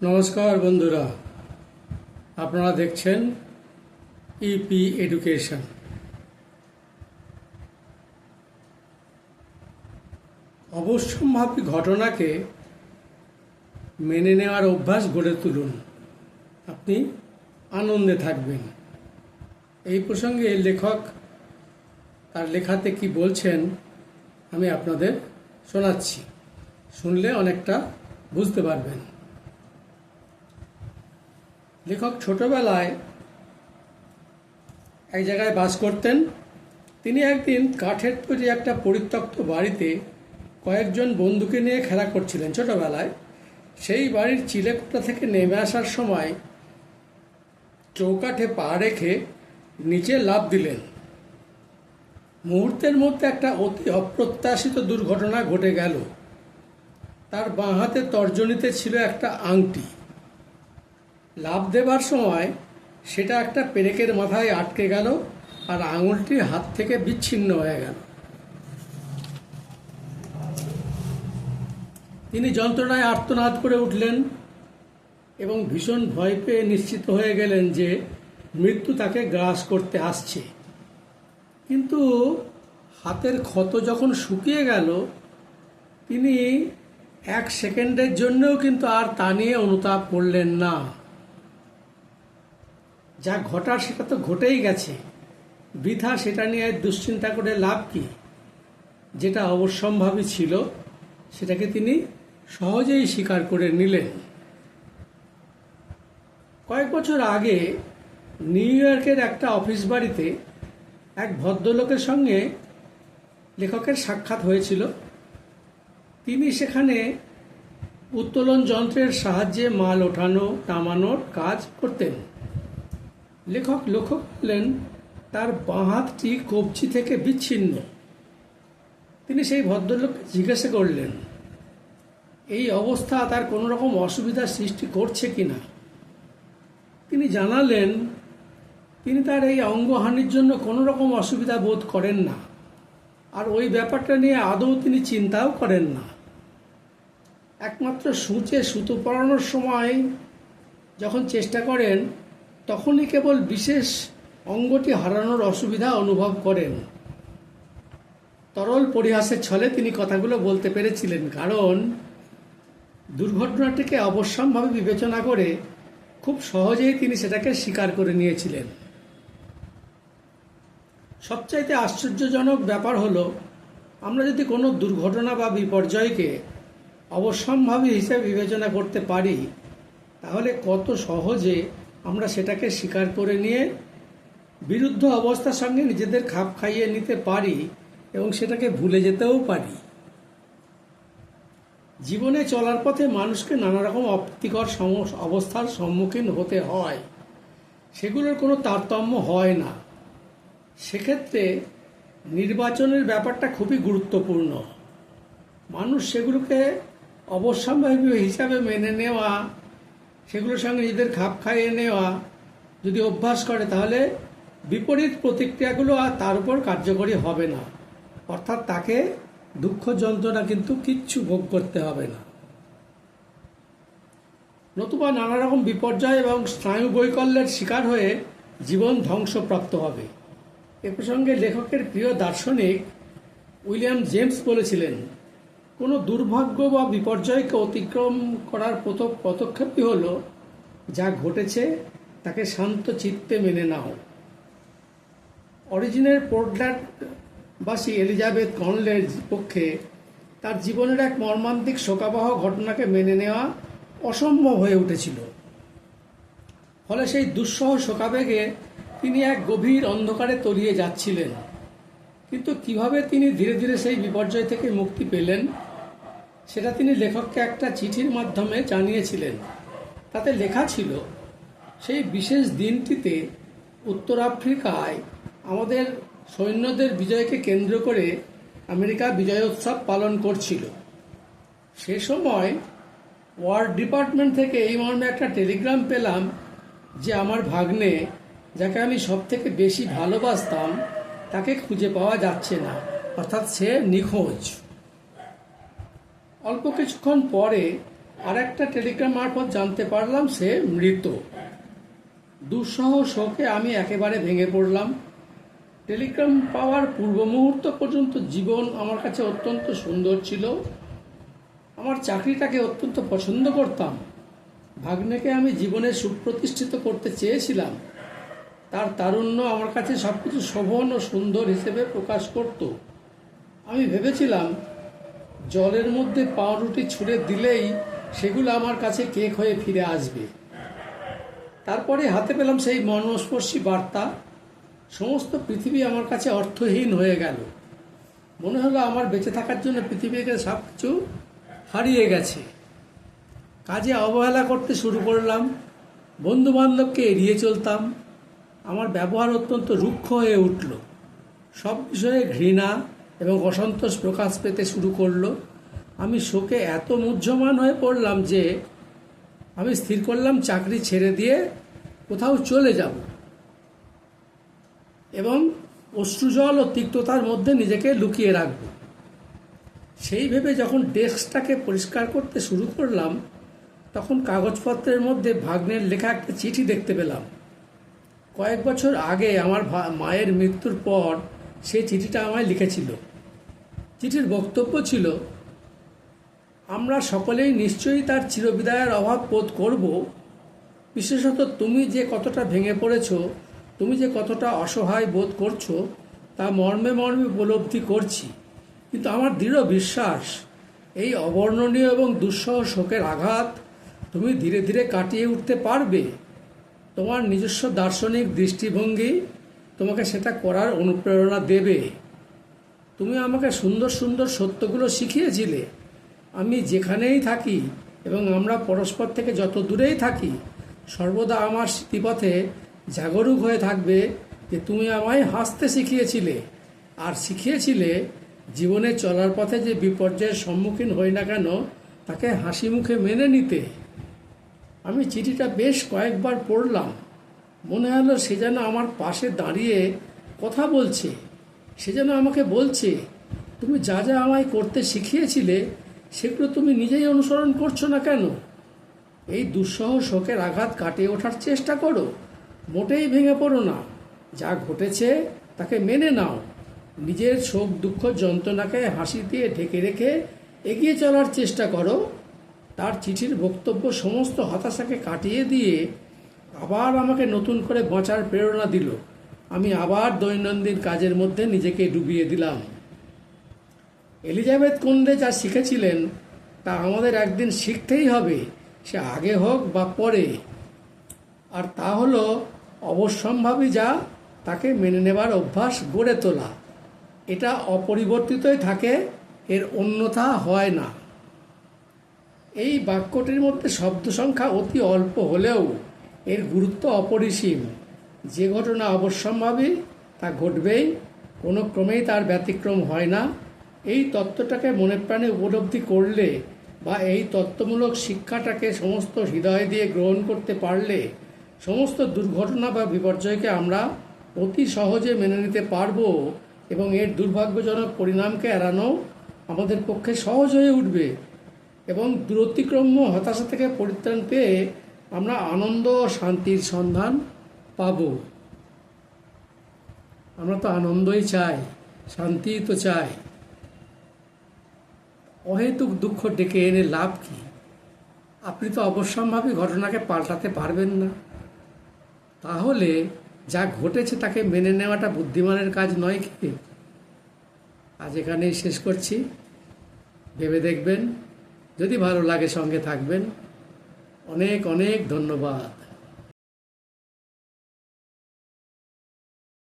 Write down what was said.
নমস্কার বন্ধুরা, আপনারা দেখছেন ইপি এডুকেশন। অবশ্যম্ভাবী ঘটনাকে মেনে নেওয়ার অভ্যাস গড়ে তুলুন, আপনি আনন্দে থাকবেন। এই প্রসঙ্গে লেখক তার লেখাতে কি বলছেন আমি আপনাদের শোনাচ্ছি, শুনলে অনেকটা বুঝতে পারবেন। লেখক ছোটবেলায় এক জায়গায় বাস করতেন। তিনি একদিন কাঠের তৈরি একটা পরিত্যক্ত বাড়িতে কয়েকজন বন্ধুকে নিয়ে খেলা করছিলেন। ছোটবেলায় সেই বাড়ির চিলেকোঠা থেকে নেমে আসার সময় চৌকাঠে পা রেখে নিচে লাফ দিলেন। মুহূর্তের মধ্যে একটা অতি অপ্রত্যাশিত দুর্ঘটনা ঘটে গেল। তার বাঁ হাতে তর্জনীতে ছিল একটা আংটি। লাফ দেবার সময় সেটা একটা পেরেকের মাথায় আটকে গেল আর আঙুলটি হাত থেকে বিচ্ছিন্ন হয়ে গেল। তিনি যন্ত্রণায় আর্তনাদ করে উঠলেন এবং ভীষণ ভয় পেয়ে নিশ্চিত হয়ে গেলেন যে মৃত্যু তাকে গ্রাস করতে আসছে। কিন্তু হাতের ক্ষত যখন শুকিয়ে গেল, তিনি এক সেকেন্ডের জন্যও কিন্তু আর তা নিয়ে অনুতাপ করলেন না। যা ঘটার সেটা তো ঘটেই গেছে, বৃথা সেটা নিয়ে দুশ্চিন্তা করে লাভ কি। যেটা অবশ্যম্ভাবী ছিল সেটাকে তিনি সহজেই স্বীকার করে নিলেন। কয়েক বছর আগে নিউ ইয়র্কের একটা অফিস বাড়িতে এক ভদ্রলোকের সঙ্গে লেখকের সাক্ষাৎ হয়েছিল। তিনি সেখানে উত্তোলন যন্ত্রের সাহায্যে মাল ওঠানো নামানোর কাজ করতেন। লেখক লক্ষ্য করলেন তার বাঁ হাতটি কবজি থেকে বিচ্ছিন্ন। তিনি সেই ভদ্রলোককে জিজ্ঞাসা করলেন এই অবস্থা তার কোনো রকম অসুবিধার সৃষ্টি করছে কিনা। তিনি জানালেন তিনি তার এই অঙ্গহানির জন্য কোনো রকম অসুবিধা বোধ করেন না, আর ওই ব্যাপারটা নিয়ে আদৌ তিনি চিন্তাও করেন না। একমাত্র সূচে সুতো পরানোর সময় যখন চেষ্টা করেন তখনই কেবল বিশেষ অঙ্গটি হারানোর অসুবিধা অনুভব করেন। তরল পরিহাসের ছলে তিনি কথাগুলো বলতে পেরেছিলেন, কারণ দুর্ঘটনাটিকে অবশ্যম্ভাবী বিবেচনা করে খুব সহজেই তিনি সেটাকে স্বীকার করে নিয়েছিলেন। সবচাইতে আশ্চর্যজনক ব্যাপার হলো, আমরা যদি কোনো দুর্ঘটনা বা বিপর্যয়কে অবশ্যম্ভাবী হিসেবে বিবেচনা করতে পারি, তাহলে কত সহজে আমরা সেটাকে স্বীকার করে নিয়ে বিরুদ্ধ অবস্থার সঙ্গে নিজেদের খাপ খাইয়ে নিতে পারি এবং সেটাকে ভুলে যেতেও পারি। জীবনে চলার পথে মানুষকে নানা রকম অপ্রীতিকর অবস্থার সম্মুখীন হতে হয়, সেগুলোর কোনো তারতম্য হয় না। সেক্ষেত্রে নির্বাচনের ব্যাপারটা খুবই গুরুত্বপূর্ণ। মানুষ সেগুলোকে অবশ্যম্ভাবী হিসাবে মেনে নেওয়া, সেগুলোর সঙ্গে নিজেদের খাপ খাইয়ে নেওয়া যদি অভ্যাস করে, তাহলে বিপরীত প্রতিক্রিয়াগুলো আর তার উপর কার্যকরী হবে না। অর্থাৎ তাকে দুঃখ যন্ত্রণা কিন্তু কিচ্ছু ভোগ করতে হবে না। নতুবা নানা রকম বিপর্যয় এবং স্নায়ু বৈকল্যের শিকার হয়ে জীবন ধ্বংসপ্রাপ্ত হবে। এ প্রসঙ্গে লেখকের প্রিয় দার্শনিক উইলিয়াম জেমস বলেছিলেন, কোনো দুর্ভাগ্য বা বিপর্যয়কে অতিক্রম করার প্রথম পদক্ষেপই হলো যা ঘটেছে তাকে শান্ত চিত্তে মেনে নাও। অরিজিনের পোর্টল্যান্ডবাসী এলিজাবেথ কনলের পক্ষে তার জীবনের এক মর্মান্তিক শোকাবহ ঘটনাকে মেনে নেওয়া অসম্ভব হয়ে উঠেছিল। ফলে সেই দুঃসহ শোকাবেগে তিনি এক গভীর অন্ধকারে তলিয়ে যাচ্ছিলেন। কিন্তু কিভাবে তিনি ধীরে ধীরে সেই বিপর্যয় থেকে মুক্তি পেলেন সেটা তিনি লেখককে একটা চিঠির মাধ্যমে জানিয়েছিলেন। তাতে লেখা ছিল, সেই বিশেষ দিনটিতে উত্তর আফ্রিকায় আমাদের সৈন্যদের বিজয়কে কেন্দ্র করে আমেরিকা বিজয়োৎসব পালন করছিল। সে সময় ওয়ার ডিপার্টমেন্ট থেকে এই মর্মে একটা টেলিগ্রাম পেলাম যে আমার ভাগ্নে, যাকে আমি সব থেকে বেশি ভালোবাসতাম, তাকে খুঁজে পাওয়া যাচ্ছে না, অর্থাৎ সে নিখোঁজ। অল্প কিছুক্ষণ পরে আর একটা টেলিগ্রাম মারফত জানতে পারলাম সে মৃত। দুঃসহ শোকে আমি একেবারে ভেঙে পড়লাম। টেলিগ্রাম পাওয়ার পূর্ব মুহূর্ত পর্যন্ত জীবন আমার কাছে অত্যন্ত সুন্দর ছিল। আমার চাকরিটাকে অত্যন্ত পছন্দ করতাম। ভাগ্নেকে আমি জীবনে সুপ্রতিষ্ঠিত করতে চেয়েছিলাম। তার তারুণ্য আমার কাছে সব কিছু শোভন ও সুন্দর হিসেবে প্রকাশ করত। আমি ভেবেছিলাম জলের মধ্যে পাউরুটি ছুঁড়ে দিলেই সেগুলো আমার কাছে কেক হয়ে ফিরে আসবে। তারপরে হাতে পেলাম সেই মর্মস্পর্শী বার্তা। সমস্ত পৃথিবী আমার কাছে অর্থহীন হয়ে গেল। মনে হলো আমার বেঁচে থাকার জন্য পৃথিবীকে সব কিছু হারিয়ে গেছে। কাজে অবহেলা করতে শুরু করলাম। বন্ধু বান্ধবকে এড়িয়ে চলতাম। আমার ব্যবহার অত্যন্ত রুক্ষ হয়ে উঠল। সব বিষয়ে ঘৃণা এবং অসন্তোষ প্রকাশ পেতে শুরু করলো। আমি শোকে এত মুহ্যমান হয়ে পড়লাম যে আমি স্থির করলাম চাকরি ছেড়ে দিয়ে কোথাও চলে যাব এবং অশ্রুজল ও তিক্ততার মধ্যে নিজেকে লুকিয়ে রাখব। সেই ভেবে যখন ডেস্কটাকে পরিষ্কার করতে শুরু করলাম, তখন কাগজপত্রের মধ্যে ভাগ্নের লেখা একটা চিঠি দেখতে পেলাম। কয়েক বছর আগে আমার মায়ের মৃত্যুর পর সেই চিঠিটা আমায় লিখেছিল। চিঠির বক্তব্য ছিল, আমরা সকলেই নিশ্চয়ই তার চিরবিদায়ের অভাব বোধ করব। বিশেষত তুমি যে কতটা ভেঙে পড়েছ, তুমি যে কতটা অসহায় বোধ করছো, তা মর্মে মর্মে উপলব্ধি করছি। কিন্তু আমার দৃঢ় বিশ্বাস, এই অবর্ণনীয় এবং দুঃসহ শোকের আঘাত তুমি ধীরে ধীরে কাটিয়ে উঠতে পারবে। তোমার নিজস্ব দার্শনিক দৃষ্টিভঙ্গি তোমাকে সেটা করার অনুপ্রেরণা দেবে। তুমি আমাকে সুন্দর সুন্দর সত্যগুলো শিখিয়েছিলে। আমি যেখানেই থাকি এবং আমরা পরস্পর থেকে যত দূরেই থাকি, সর্বদা আমার স্মৃতিপথে জাগরুক হয়ে থাকবে যে তুমি আমায় হাসতে শিখিয়েছিলে, আর শিখিয়েছিলে জীবনে চলার পথে যে বিপর্যয়ের সম্মুখীন হই না কেন তাকে হাসি মুখে মেনে নিতে। আমি চিঠিটা বেশ কয়েকবার পড়লাম। মনে হলো সে যেন আমার পাশে দাঁড়িয়ে কথা বলছে। সে যেন আমাকে বলছে, তুমি যা যা আমায় করতে শিখিয়েছিলে সেগুলো তুমি নিজেই অনুসরণ করছো না কেন? এই দুঃসহ শোকের আঘাত কাটিয়ে ওঠার চেষ্টা করো। মোটেই ভেঙে পড়ো না। যা ঘটেছে তাকে মেনে নাও। নিজের শোক দুঃখ যন্ত্রণাকে হাসি দিয়ে ঢেকে রেখে এগিয়ে চলার চেষ্টা করো। তার চিঠির বক্তব্য সমস্ত হতাশাকে কাটিয়ে দিয়ে আবার আমাকে নতুন করে বাঁচার প্রেরণা দিল। আমি আবার দৈনন্দিন কাজের মধ্যে নিজেকে ডুবিয়ে দিলাম। এলিজাবেথ কুন্ডে যা শিখেছিলেন তা আমাদের একদিন শিখতেই হবে, সে আগে হোক বা পরে। আর তা হলো অবশ্যম্ভাবী যা তাকে মেনে নেবার অভ্যাস গড়ে তোলা। এটা অপরিবর্তিতই থাকে, এর অন্যথা হয় না। এই বাক্যটির মধ্যে শব্দ সংখ্যা অতি অল্প হলেও এর গুরুত্ব অপরিসীম। যে ঘটনা অবশ্যম্ভাবী তা ঘটবেই, কোনো ক্রমেই তার ব্যতিক্রম হয় না। এই তত্ত্বটাকে মনে প্রাণে উপলব্ধি করলে বা এই তত্ত্বমূলক শিক্ষাটাকে সমস্ত হৃদয় দিয়ে গ্রহণ করতে পারলে সমস্ত দুর্ঘটনা বা বিপর্যয়কে আমরা অতি সহজে মেনে নিতে পারবো এবং এর দুর্ভাগ্যজনক পরিণামকে এড়ানো আমাদের পক্ষে সহজ হয়ে উঠবে এবং দূরতিক্রম্য হতাশা থেকে পরিত্রাণ পেয়ে আমরা আনন্দ ও শান্তির সন্ধান পাব। আমরা তো আনন্দই চাই, শান্তিই তো চাই। অহেতুক দুঃখ ডেকে এনে লাভ কি? আপনি তো অবশ্যম্ভাবী ঘটনাকে পাল্টাতে পারবেন না। তাহলে যা ঘটেছে তাকে মেনে নেওয়াটা বুদ্ধিমানের কাজ নয় কি? আজ এখানেই শেষ করছি। ভেবে দেখবেন, যদি ভালো লাগে সঙ্গে থাকবেন। অনেক অনেক ধন্যবাদ।